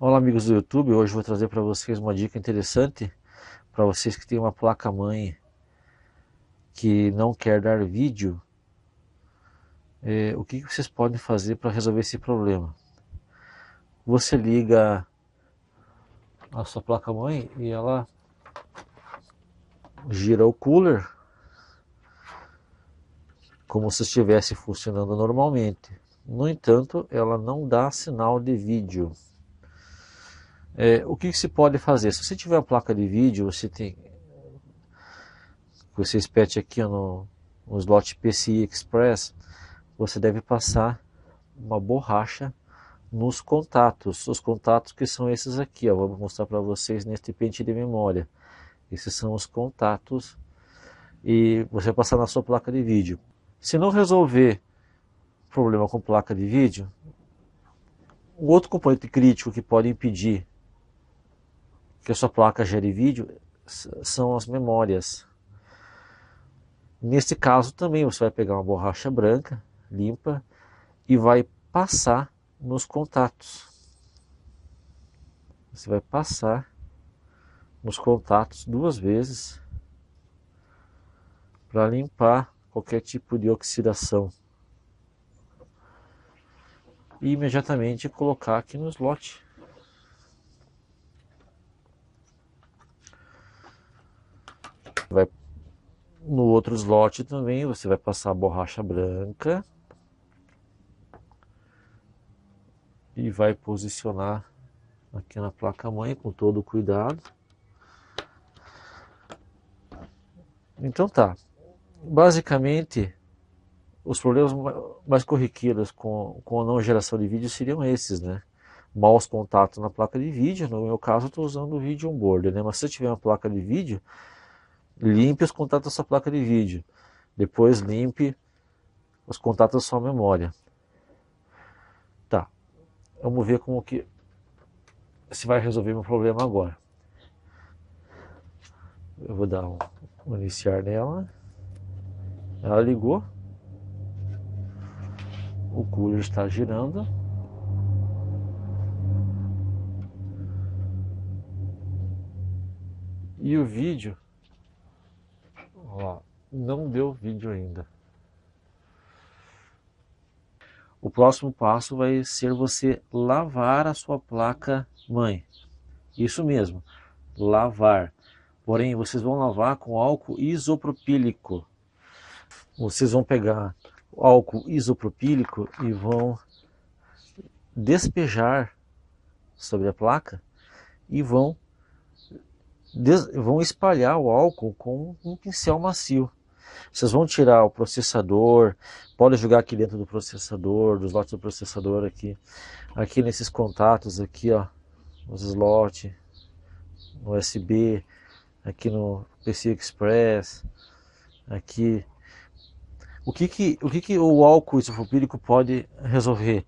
Olá amigos do YouTube, hoje eu vou trazer para vocês uma dica interessante para vocês que têm uma placa-mãe que não quer dar vídeo. O que vocês podem fazer para resolver esse problema? Você liga a sua placa-mãe e ela gira o cooler como se estivesse funcionando normalmente. No entanto, ela não dá sinal de vídeo. O que se pode fazer? Se você tiver uma placa de vídeo, você espete aqui no slot PCI Express, você deve passar uma borracha nos contatos. Os contatos que são esses aqui, ó, vou mostrar para vocês neste pente de memória. Esses são os contatos e você vai passar na sua placa de vídeo. Se não resolver problema com placa de vídeo, um outro componente crítico que pode impedir que a sua placa gere vídeo são as memórias. Neste caso também você vai pegar uma borracha branca, limpa, e vai passar nos contatos. Você vai passar nos contatos 2 vezes para limpar qualquer tipo de oxidação. E imediatamente colocar aqui no slot. No outro slot também você vai passar a borracha branca e vai posicionar aqui na placa-mãe com todo o cuidado. Então tá, basicamente os problemas mais corriqueiros com a não geração de vídeo seriam esses, né? Maus contatos na placa de vídeo. No meu caso eu estou usando o vídeo onboard, né? Mas se você tiver uma placa de vídeo, limpe os contatos da sua placa de vídeo. Depois limpe os contatos da sua memória. Tá, vamos ver como que se vai resolver meu problema agora. Eu vou dar um iniciar nela. Ela ligou. O cooler está girando. E o vídeo, ó, não deu vídeo ainda. O próximo passo vai ser você lavar a sua placa-mãe. Isso mesmo, lavar. Porém, vocês vão lavar com álcool isopropílico. Vocês vão pegar o álcool isopropílico e vão despejar sobre a placa e vão espalhar o álcool com um pincel macio. Vocês vão tirar o processador, pode jogar aqui dentro do processador, dos slots do processador aqui nesses contatos aqui, ó, nos slots, no USB, aqui no PCI Express, aqui. O que o álcool isopropílico pode resolver?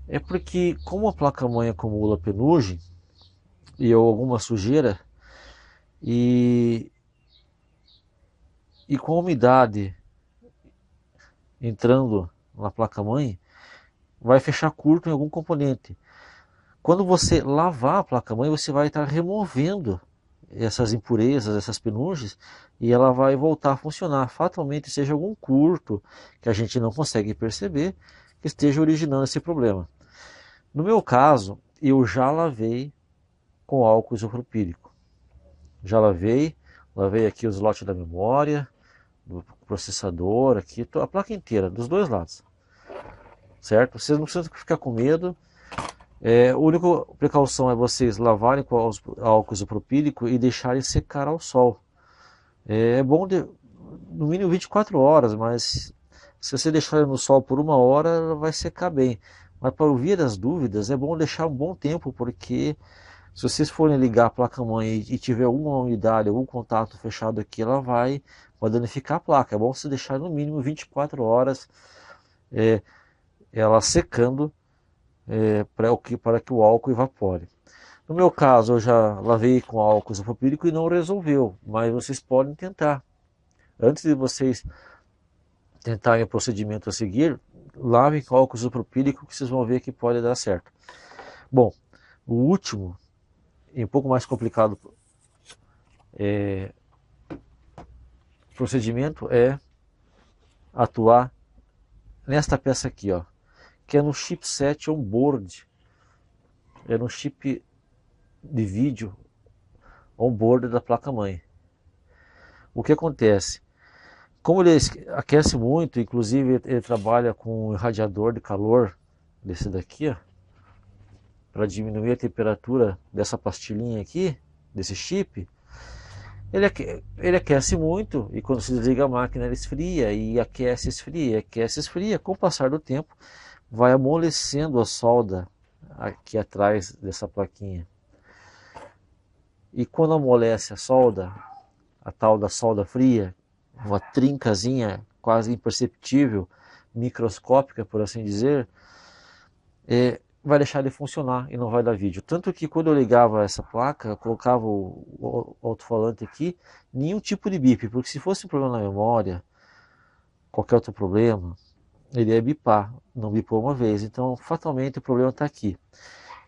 É porque como a placa-mãe acumula penugem e alguma sujeira, e com a umidade entrando na placa-mãe, vai fechar curto em algum componente. Quando você lavar a placa-mãe, você vai estar removendo essas impurezas, essas penugens, e ela vai voltar a funcionar. Fatalmente seja algum curto que a gente não consegue perceber que esteja originando esse problema. No meu caso, eu já lavei com álcool isopropílico. Já lavei aqui os slots da memória, do processador, aqui, a placa inteira, dos dois lados. Certo? Vocês não precisam ficar com medo. A única precaução é vocês lavarem com álcool isopropílico e deixarem secar ao sol. É bom no mínimo 24 horas, mas se você deixar no sol por 1 hora, ela vai secar bem. Mas para ouvir as dúvidas, é bom deixar um bom tempo, porque se vocês forem ligar a placa-mãe e tiver alguma umidade, algum contato fechado aqui, ela vai danificar a placa. É bom você deixar no mínimo 24 horas ela secando para que o álcool evapore. No meu caso, eu já lavei com álcool isopropílico e não resolveu, mas vocês podem tentar. Antes de vocês tentarem o procedimento a seguir, lavem com álcool isopropílico que vocês vão ver que pode dar certo. Bom, O último, e um pouco mais complicado, procedimento é atuar nesta peça aqui, ó, que é no chipset onboard, é no chip de vídeo onboard da placa-mãe. O que acontece? Como ele aquece muito, inclusive ele trabalha com um irradiador de calor desse daqui, ó, para diminuir a temperatura dessa pastilhinha aqui, desse chip, ele aquece muito e quando se desliga a máquina ele esfria e aquece, esfria, aquece, esfria. Com o passar do tempo vai amolecendo a solda aqui atrás dessa plaquinha. E quando amolece a solda, a tal da solda fria, uma trincazinha quase imperceptível, microscópica por assim dizer, vai deixar de funcionar e não vai dar vídeo. Tanto que quando eu ligava essa placa, eu colocava o alto-falante aqui, nenhum tipo de bip, porque se fosse um problema na memória, qualquer outro problema, ele ia bipar, não bipou uma vez, então fatalmente o problema está aqui.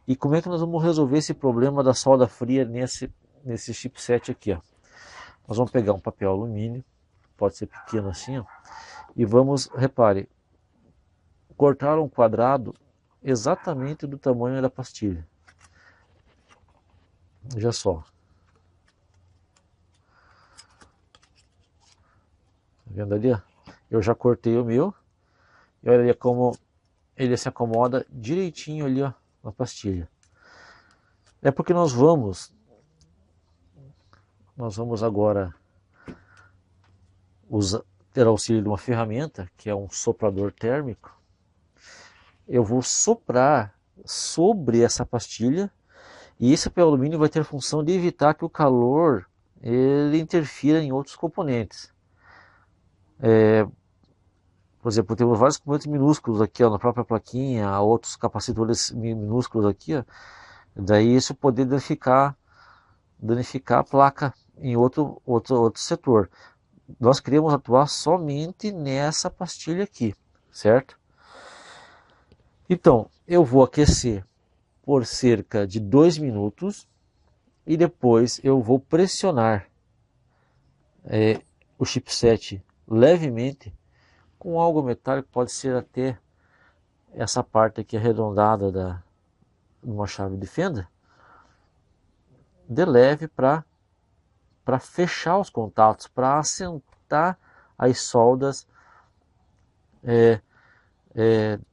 E como é que nós vamos resolver esse problema da solda fria nesse chipset aqui? Ó? Nós vamos pegar um papel alumínio, pode ser pequeno assim, ó, e vamos, repare, cortar um quadrado exatamente do tamanho da pastilha. Veja só. Tá vendo ali? Eu já cortei o meu. E olha ali como ele se acomoda direitinho ali, ó, na pastilha. É porque nós vamos agora ter auxílio de uma ferramenta, que é um soprador térmico. Eu vou soprar sobre essa pastilha e esse papel alumínio vai ter a função de evitar que o calor ele interfira em outros componentes. Por exemplo, temos vários componentes minúsculos aqui, ó, na própria plaquinha, outros capacitores minúsculos aqui, ó. Daí isso poder danificar a placa em outro setor. Nós queremos atuar somente nessa pastilha aqui, certo? Então, eu vou aquecer por cerca de 2 minutos e depois eu vou pressionar o chipset levemente com algo metálico, pode ser até essa parte aqui arredondada de uma chave de fenda, de leve para fechar os contatos, para assentar as soldas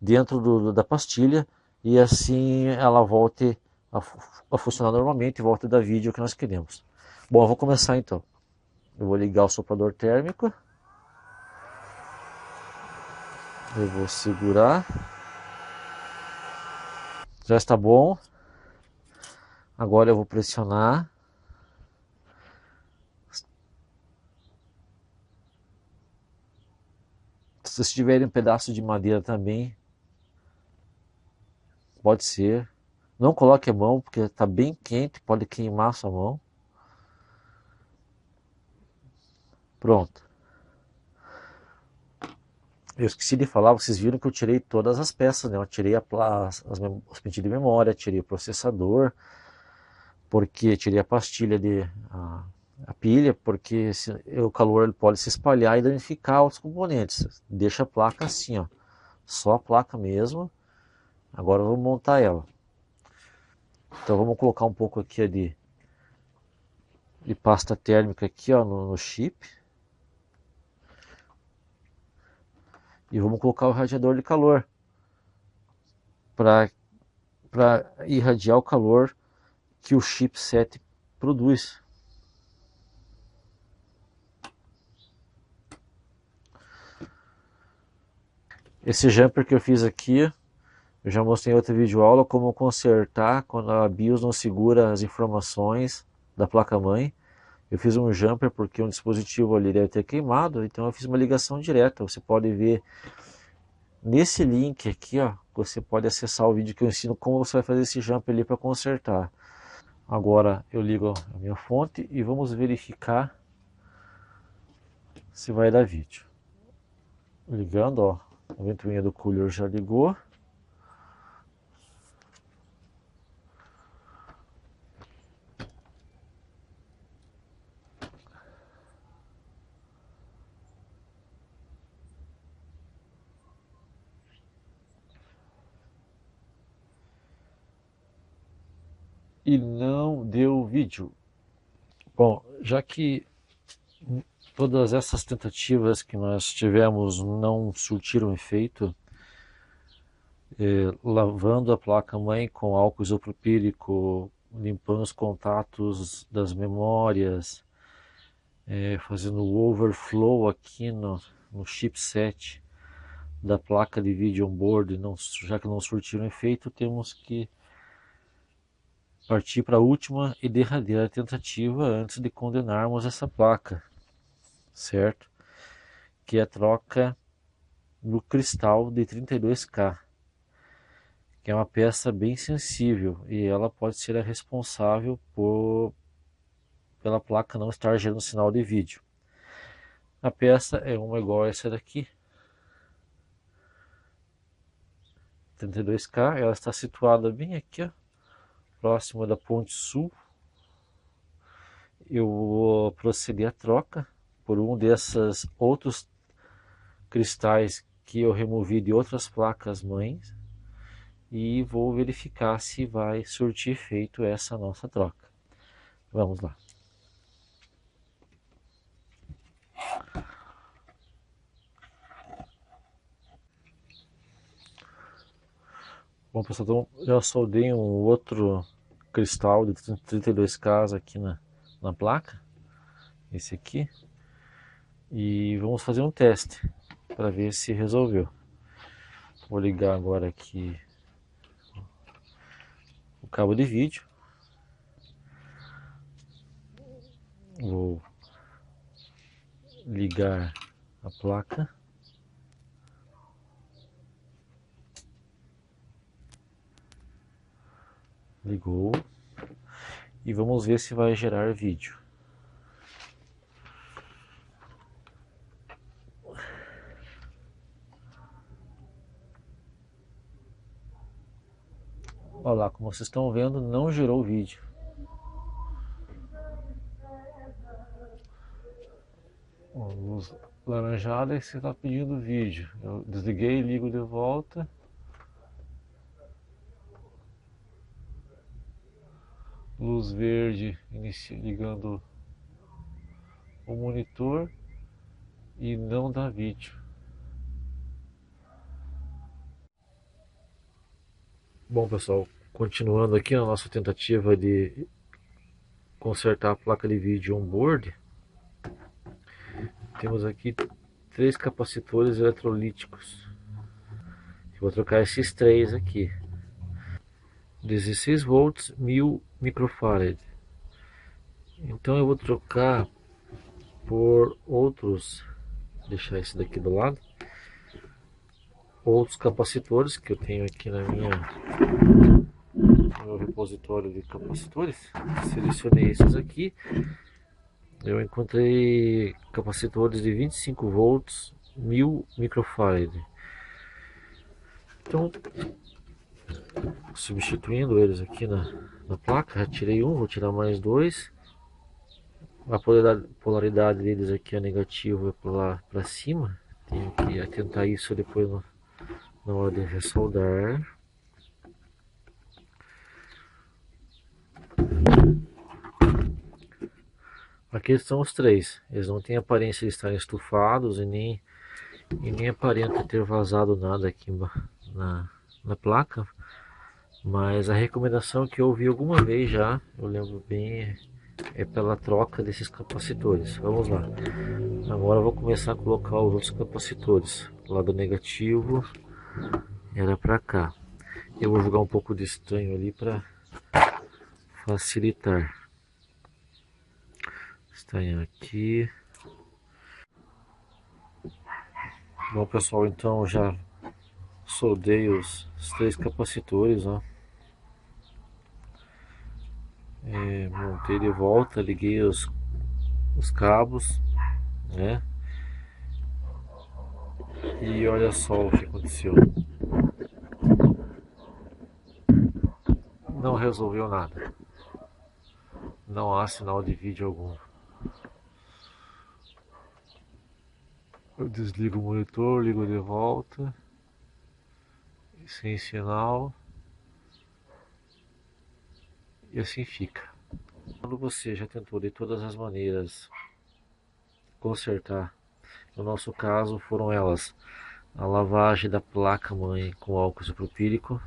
dentro da pastilha e assim ela volte a funcionar normalmente e volte a dar vídeo que nós queremos. Bom, eu vou começar então. Eu vou ligar o soprador térmico. Eu vou segurar. Já está bom. Agora eu vou pressionar. Se vocês tiverem um pedaço de madeira também, pode ser. Não coloque a mão porque está bem quente, pode queimar a sua mão. Pronto. Eu esqueci de falar, vocês viram que eu tirei todas as peças, né? Eu tirei os pentes de memória, tirei o processador, porque tirei a pastilha a pilha, porque o calor ele pode se espalhar e danificar os componentes. Deixa a placa assim, ó, só a placa mesmo. Agora eu vou montar ela. Então vamos colocar um pouco aqui de pasta térmica aqui, ó, no chip. E vamos colocar o radiador de calor para irradiar o calor que o chipset produz. Esse jumper que eu fiz aqui, eu já mostrei em outra videoaula como consertar quando a BIOS não segura as informações da placa-mãe. Eu fiz um jumper porque um dispositivo ali deve ter queimado, então eu fiz uma ligação direta. Você pode ver nesse link aqui, ó, você pode acessar o vídeo que eu ensino como você vai fazer esse jumper ali para consertar. Agora eu ligo a minha fonte e vamos verificar se vai dar vídeo. Ligando, ó, a ventoinha do cooler já ligou. e não deu vídeo. Bom, já que todas essas tentativas que nós tivemos não surtiram efeito, lavando a placa-mãe com álcool isopropílico, limpando os contatos das memórias, fazendo o overflow aqui no chipset da placa de vídeo onboard, já que não surtiram efeito, temos que partir para a última e derradeira tentativa antes de condenarmos essa placa, certo? Que é a troca do cristal de 32K, que é uma peça bem sensível e ela pode ser a responsável pela placa não estar gerando sinal de vídeo. A peça é uma igual a essa daqui, 32K, ela está situada bem aqui, ó, próxima da ponte sul. Eu vou proceder à troca por um desses outros cristais que eu removi de outras placas mães e vou verificar se vai surtir efeito essa nossa troca. Vamos lá. Bom, pessoal, então já soldei um outro cristal de 32K aqui na placa, esse aqui, e vamos fazer um teste para ver se resolveu. Vou ligar agora aqui o cabo de vídeo, vou ligar a placa, ligou, e vamos ver se vai gerar vídeo. Olha lá, como vocês estão vendo, não gerou vídeo. Luz laranjada e você está pedindo vídeo. Eu desliguei e ligo de volta. Luz verde ligando o monitor e não dá vídeo. Bom, pessoal, continuando aqui na nossa tentativa de consertar a placa de vídeo onboard, temos aqui 3 capacitores eletrolíticos. Eu vou trocar esses 3 aqui. 16 volts, 1000 microfarad. Então eu vou trocar por outros, deixar esse daqui do lado, outros capacitores que eu tenho aqui no meu repositório de capacitores. Selecionei esses aqui. Eu encontrei capacitores de 25 volts, 1000 microfarad. Então, substituindo eles aqui na placa, já tirei um, vou tirar mais 2. A polaridade deles aqui é negativa para cima. Tenho que atentar isso depois na hora de ressoldar. Aqui são os 3. Eles não têm aparência de estarem estufados e nem aparenta ter vazado nada aqui na placa. Mas a recomendação que eu ouvi alguma vez já, eu lembro bem, é pela troca desses capacitores. Vamos lá. Agora eu vou começar a colocar os outros capacitores. O lado negativo era para cá. Eu vou jogar um pouco de estanho ali para facilitar. Estanho aqui. Bom, pessoal, então já soldei os 3 capacitores, ó. Montei de volta, liguei os cabos, né? E olha só o que aconteceu. Não resolveu nada. Não há sinal de vídeo algum. Eu desligo o monitor, ligo de volta. Sem sinal. e assim fica. Quando você já tentou de todas as maneiras consertar, no nosso caso foram elas: a lavagem da placa-mãe com álcool isopropílico,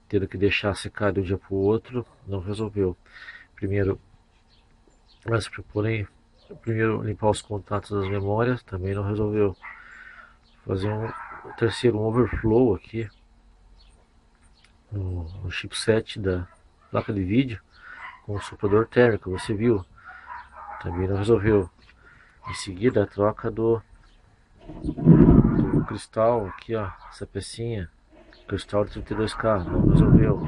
tendo que deixar secar de um dia para o outro, não resolveu. Primeiro, primeiro limpar os contatos das memórias, também não resolveu. Fazer um terceiro, um overflow aqui no chipset da placa de vídeo com o soprador térmico, você viu, também não resolveu. Em seguida, a troca do cristal aqui, ó, essa pecinha, cristal de 32K, não resolveu.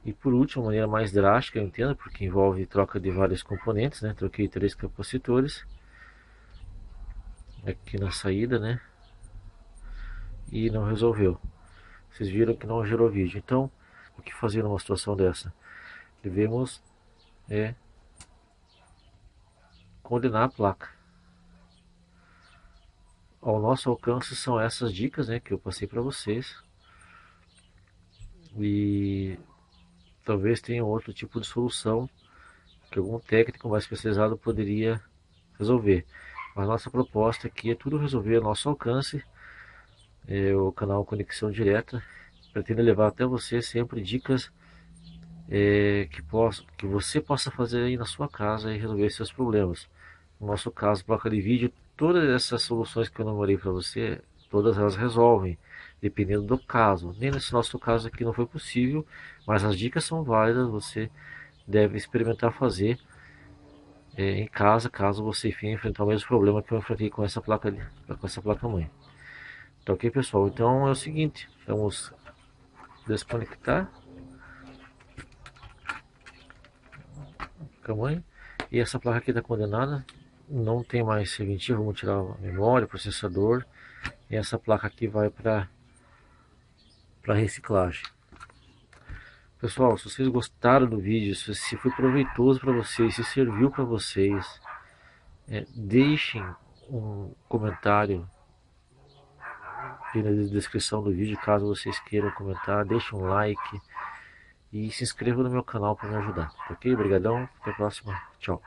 E por último, de maneira mais drástica, eu entendo, porque envolve troca de vários componentes, né? Troquei 3 capacitores aqui na saída, né? E não resolveu. Vocês viram que não gerou vídeo. Então, o que fazer numa situação dessa? Devemos condenar a placa. Ao nosso alcance são essas dicas, né, que eu passei para vocês. E talvez tenha outro tipo de solução que algum técnico mais especializado poderia resolver. Mas nossa proposta aqui é tudo resolver ao nosso alcance. O canal Conexão Direta pretende levar até você sempre dicas que você possa fazer aí na sua casa e resolver seus problemas. No nosso caso, placa de vídeo, todas essas soluções que eu enumerei para você, todas elas resolvem, dependendo do caso. Nem nesse nosso caso aqui não foi possível, mas as dicas são válidas, você deve experimentar fazer em casa, caso você enfim enfrentar o mesmo problema que eu enfrentei com essa placa mãe. Tá ok, pessoal? Então é o seguinte, vamos desconectar a mãe e essa placa aqui está condenada, não tem mais serventia, vamos tirar a memória, o processador, e essa placa aqui vai para reciclagem. Pessoal, se vocês gostaram do vídeo, se foi proveitoso para vocês, se serviu para vocês, deixem um comentário aí na descrição do vídeo, caso vocês queiram comentar, deixem um like e se inscrevam no meu canal para me ajudar, ok? Obrigadão, até a próxima, tchau.